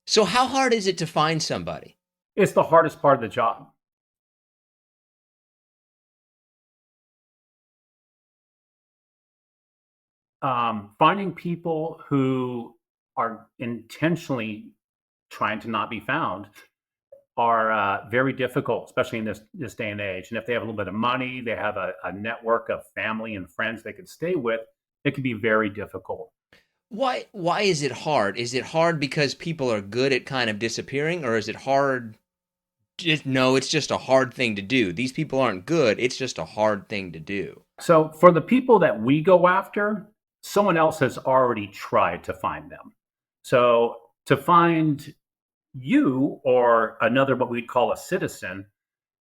So how hard is it to find somebody? It's the hardest part of the job. Finding people who are intentionally trying to not be found are very difficult, especially in this day and age. And if they have a little bit of money, they have a network of family and friends they could stay with, it can be very difficult. Why is it hard? Is it hard because people are good at kind of disappearing, or is it hard just no, it's just a hard thing to do. These people aren't good, it's just a hard thing to do. So for the people that we go after, someone else has already tried to find them. So to find you or another, what we'd call a citizen,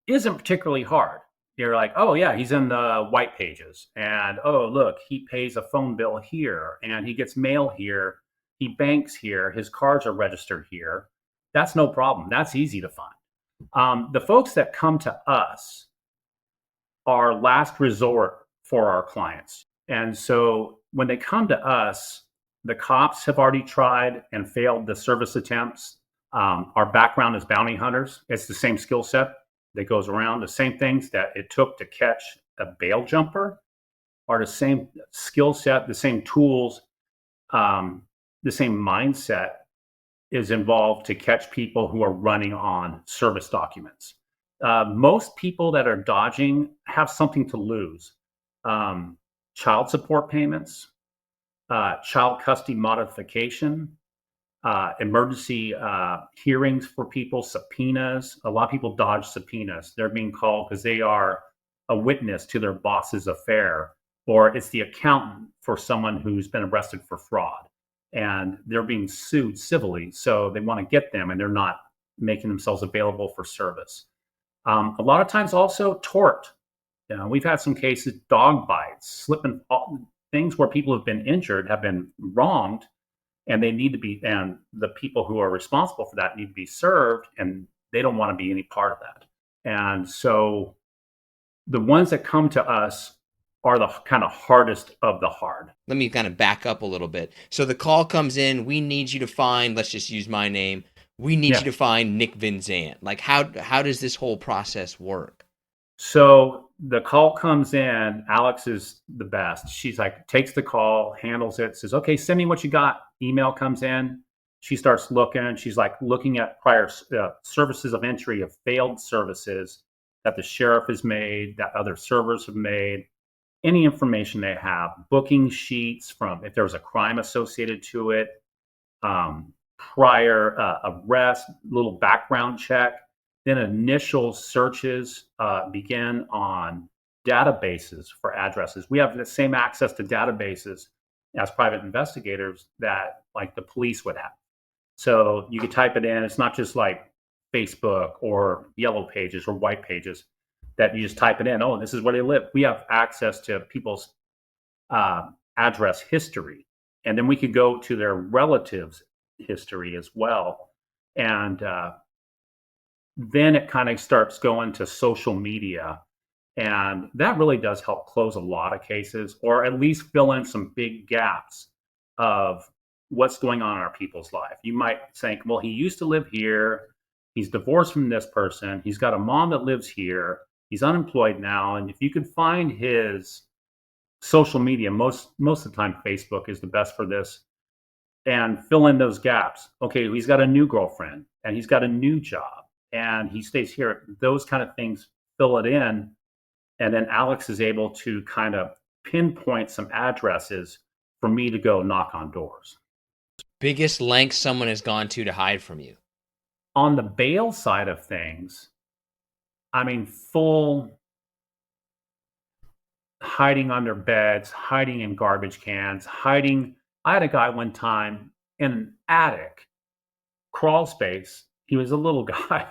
isn't particularly hard. You're like, oh yeah, he's in the white pages, and oh look, he pays a phone bill here, and he gets mail here, he banks here, his cars are registered here. That's no problem. That's easy to find. The folks that come to us are last resort for our clients, and so when they come to us, the cops have already tried and failed the service attempts. Our background is bounty hunters. It's the same skill set that goes around. The same things that it took to catch a bail jumper are the same skill set, the same tools, the same mindset is involved to catch people who are running on service documents. Most people that are dodging have something to lose. Child support payments, child custody modification, emergency hearings for people, subpoenas. A lot of people dodge subpoenas. They're being called because they are a witness to their boss's affair, or it's the accountant for someone who's been arrested for fraud. And they're being sued civilly. So they want to get them and they're not making themselves available for service. A lot of times also tort. We've had some cases, dog bites, slip and fall, things where people have been injured, have been wronged, and they need to be, and the people who are responsible for that need to be served, and they don't want to be any part of that. And so the ones that come to us are the kind of hardest of the hard. Let me kind of back up a little bit. So the call comes in, we need you to find, let's just use my name. We need you Yeah. to find Nick VinZant. Like how does this whole process work? So the call comes in. Alex is the best. She's like, takes the call, handles it, says, okay, send me what you got. Email comes in. She starts looking. She's like looking at prior services of entry of failed services that the sheriff has made, that other servers have made, any information they have, booking sheets from if there was a crime associated to it, prior arrest, little background check. Then initial searches begin on databases for addresses. We have the same access to databases as private investigators that like the police would have. So you could type it in. It's not just like Facebook or yellow pages or white pages that you just type it in. Oh, this is where they live. We have access to people's address history. And then we could go to their relatives' history as well. And then it kind of starts going to social media. And that really does help close a lot of cases, or at least fill in some big gaps of what's going on in our people's life. You might think, well, he used to live here. He's divorced from this person. He's got a mom that lives here. He's unemployed now. And if you could find his social media, most of the time, Facebook is the best for this, and fill in those gaps. Okay, he's got a new girlfriend and he's got a new job and he stays here. Those kind of things, fill it in. And then Alex is able to kind of pinpoint some addresses for me to go knock on doors. Biggest length someone has gone to hide from you. On the bail side of things, I mean, full hiding under beds, hiding in garbage cans, hiding. I had a guy one time in an attic crawl space. He was a little guy,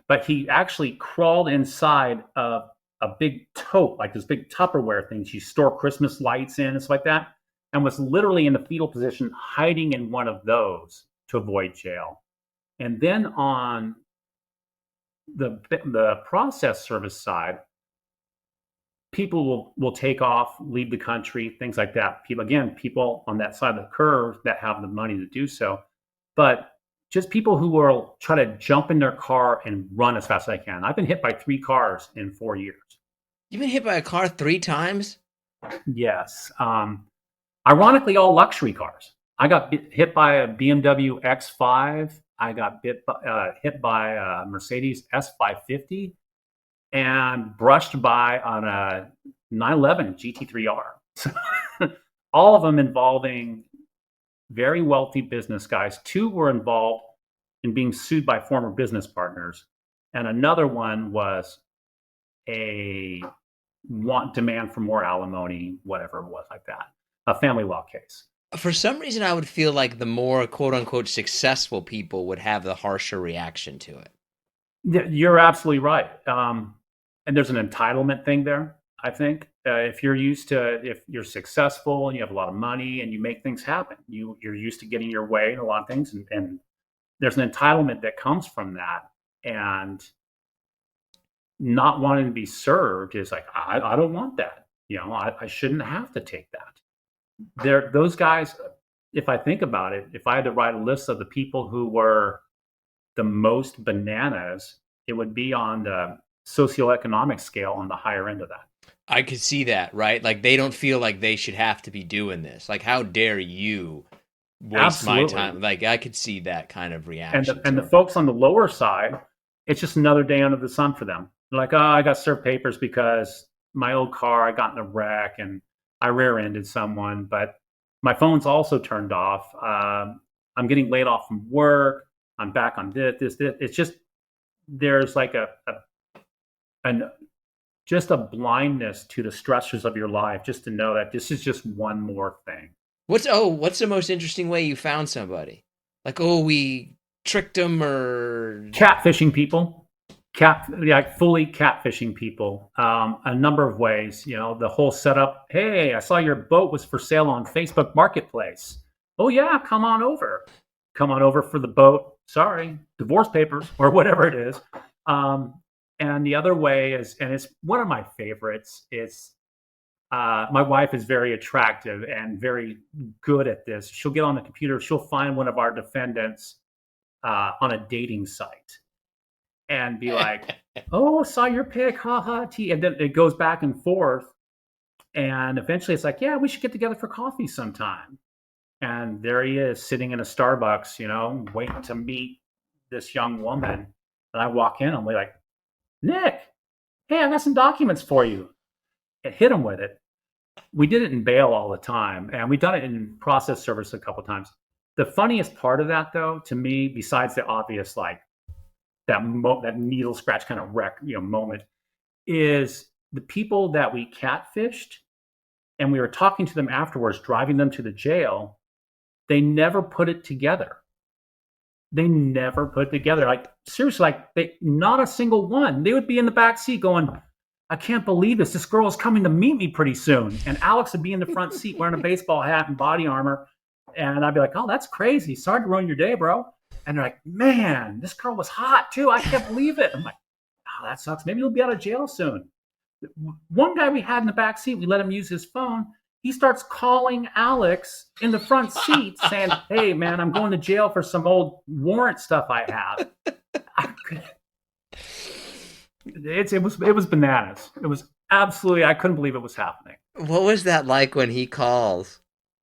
but he actually crawled inside of a big tote, like this big Tupperware things you store Christmas lights in and stuff like that, and was literally in the fetal position, hiding in one of those to avoid jail. And then on the process service side, people will take off, leave the country, things like that. People on that side of the curve that have the money to do so. But just people who will try to jump in their car and run as fast as I can. I've been hit by 3 cars in 4 years. You've been hit by a car 3 times? Yes. Ironically, all luxury cars. I got hit by a BMW X5. I got hit by a Mercedes S550 and brushed by on a 911 GT3R. All of them involving very wealthy business guys. 2 were involved in being sued by former business partners. And another one was a demand for more alimony, whatever it was, like that. A family law case. For some reason, I would feel like the more quote-unquote successful people would have the harsher reaction to it. You're absolutely right. And there's an entitlement thing there, I think. If you're successful and you have a lot of money and you make things happen, you're used to getting your way in a lot of things. And there's an entitlement that comes from that. And not wanting to be served is like, I don't want that. I shouldn't have to take that. Those guys, if I think about it, if I had to write a list of the people who were the most bananas, it would be on the socioeconomic scale on the higher end of that. I could see that, right? Like they don't feel like they should have to be doing this. Like, how dare you waste my time? Like I could see that kind of reaction. And the folks on the lower side, it's just another day under the sun for them. They're like, oh, I got served papers because my old car, I got in a wreck and I rear-ended someone, but my phone's also turned off. I'm getting laid off from work. I'm back on this. It's just, there's like just a blindness to the stressors of your life, just to know that this is just one more thing. What's the most interesting way you found somebody? Like, we tricked them, or catfishing people. Fully catfishing people. A number of ways. The whole setup. Hey, I saw your boat was for sale on Facebook Marketplace. Oh yeah, come on over for the boat. Sorry, divorce papers or whatever it is. And the other way is, and it's one of my favorites, is my wife is very attractive and very good at this. She'll get on the computer, she'll find one of our defendants on a dating site and be like, oh, saw your pic, haha, tea. And then it goes back and forth. And eventually it's like, yeah, we should get together for coffee sometime. And there he is sitting in a Starbucks, waiting to meet this young woman. And I walk in, I'm like, Nick, hey, I got some documents for you. And hit him with it. We did it in bail all the time. And we've done it in process service a couple of times. The funniest part of that, though, to me, besides the obvious, like, that needle scratch kind of wreck, moment, is the people that we catfished and we were talking to them afterwards, driving them to the jail. They never put it together. Like, seriously, not a single one. They would be in the back seat going, I can't believe this. This girl is coming to meet me pretty soon. And Alex would be in the front seat wearing a baseball hat and body armor. And I'd be like, oh, that's crazy. Sorry to ruin your day, bro. And they're like, man, this girl was hot too. I can't believe it. I'm like, oh, that sucks. Maybe he'll be out of jail soon. One guy we had in the back seat, we let him use his phone. He starts calling Alex in the front seat saying, hey, man, I'm going to jail for some old warrant stuff I have. It was bananas. It was absolutely, I couldn't believe it was happening. What was that like when he calls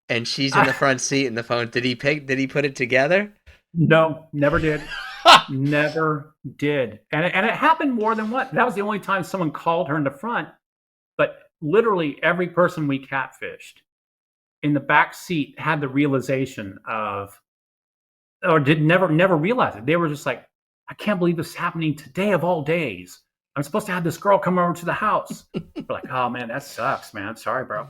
and she's in the front seat in the phone? Did he put it together? No, never did. Never did. And it happened more than once. That was the only time someone called her in the front. But literally every person we catfished in the back seat had the realization of, or did never realize it. They were just like, I can't believe this is happening today of all days. I'm supposed to have this girl come over to the house. We're like, oh man, that sucks, man. Sorry, bro.